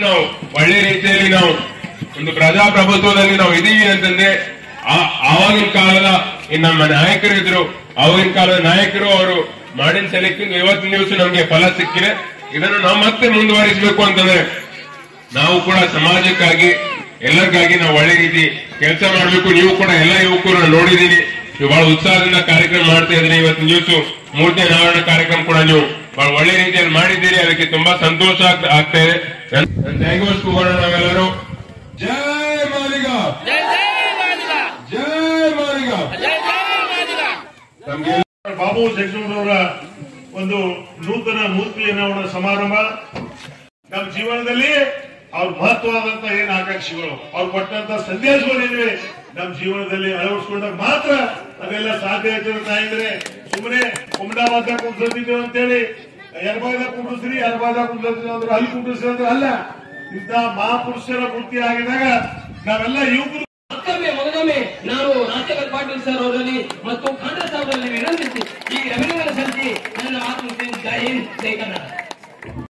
ನಾವು ಒಳ್ಳೆ ರೀತಿಯಲ್ಲಿ ನಾವು ಒಂದು ಪ್ರಜಾಪ್ರಭುತ್ವದಲ್ಲಿ ನಾವು ಇದೀವಿ ಅಂತಂದ್ರೆ ಆವಾಗಿನ ಕಾಲದ ನಮ್ಮ ನಾಯಕರು ಇದ್ರು, ಆವಾಗಿನ ಕಾಲದ ನಾಯಕರು ಅವರು ಮಾಡಿನ ಸಲಕ್ಕಿಂತ ಇವತ್ತಿನ ದಿವಸ ನಮ್ಗೆ ಫಲ ಸಿಕ್ಕಿದೆ. ಇದನ್ನು ನಾವು ಮತ್ತೆ ಮುಂದುವರಿಸಬೇಕು ಅಂತಂದ್ರೆ ನಾವು ಕೂಡ ಸಮಾಜಕ್ಕಾಗಿ ಎಲ್ಲರಿಗಾಗಿ ನಾವು ಒಳ್ಳೆ ರೀತಿ ಕೆಲಸ ಮಾಡಬೇಕು. ನೀವು ಕೂಡ ಎಲ್ಲ ಯುವಕರು ನೋಡಿದೀನಿ, ನೀವು ಬಹಳ ಉತ್ಸಾಹದಿಂದ ಕಾರ್ಯಕ್ರಮ ಮಾಡ್ತಾ ಇದ್ರಿ. ಇವತ್ತಿನ ದಿವಸ ಮೂರ್ತಿ ಅನಾವರಣ ಕಾರ್ಯಕ್ರಮ ಕೂಡ ನೀವು ಬಹಳ ಒಳ್ಳೆ ರೀತಿಯಲ್ಲಿ ಮಾಡಿದ್ದೀರಿ, ಅದಕ್ಕೆ ತುಂಬಾ ಸಂತೋಷ ಆಗ್ತಾ ಇದೆ. ಜೈಘೋಷ್ ಕೂಗೋಣ ನಾವೆಲ್ಲರೂ. ಜೈ ಮಾಲಿಗ, ಜೈ ಮಾಲಿಗ. ನಮ್ಗೆ ಬಾಬು ಜಗಜೀವನವರ ಒಂದು ನೂತನ ಮೂರ್ತಿ ಅನಾವರಣ ಸಮಾರಂಭ ನಮ್ಮ ಜೀವನದಲ್ಲಿ ಅವ್ರ ಮಹತ್ವವಾದಂತ ಏನ್ ಆಕಾಂಕ್ಷೆಗಳು, ಅವ್ರು ಕೊಟ್ಟಂತ ಸಂದೇಶಗಳೇನಿವೆ ನಮ್ಮ ಜೀವನದಲ್ಲಿ ಅಳವಡಿಸ್ಕೊಂಡಾಗ ಮಾತ್ರ ಅದೆಲ್ಲ ಸಾಧ್ಯ ಆಗ್ತಿರುತ್ತೆ. ಅಂದ್ರೆ ಸುಮ್ಮನೆ ಕುಂಬಡಾಬಾದ ಕುಂಡಿಸ್ತಿದ್ದೇವೆ ಅಂತೇಳಿ ಎರ್ಬಾದ ಕುಂಡಿಸ್ರಿ ಎರ್ಬಾದ ಕುಂಡಿಸ್ತೀವಿ ಅಂದ್ರೆ ಅಲ್ಲಿ ಕುಂಡಿಸ್ರಿ ಅಂದ್ರೆ ಅಲ್ಲ. ಇಂಥ ಮಹಾಪುರುಷರ ಮೂರ್ತಿ ಆಗಿದಾಗ ನಾವೆಲ್ಲ ಯುವಕರು ಮತ್ತೊಮ್ಮೆ ನಾನು ರಾಜಶೇಖರ್ ಪಾಟೀಲ್ ಸರ್ ಅವರಲ್ಲಿ ಮತ್ತು ಕಾಂಗ್ರೆಸ್ ಅವರಲ್ಲಿ ವಿನಂತಿಸಿ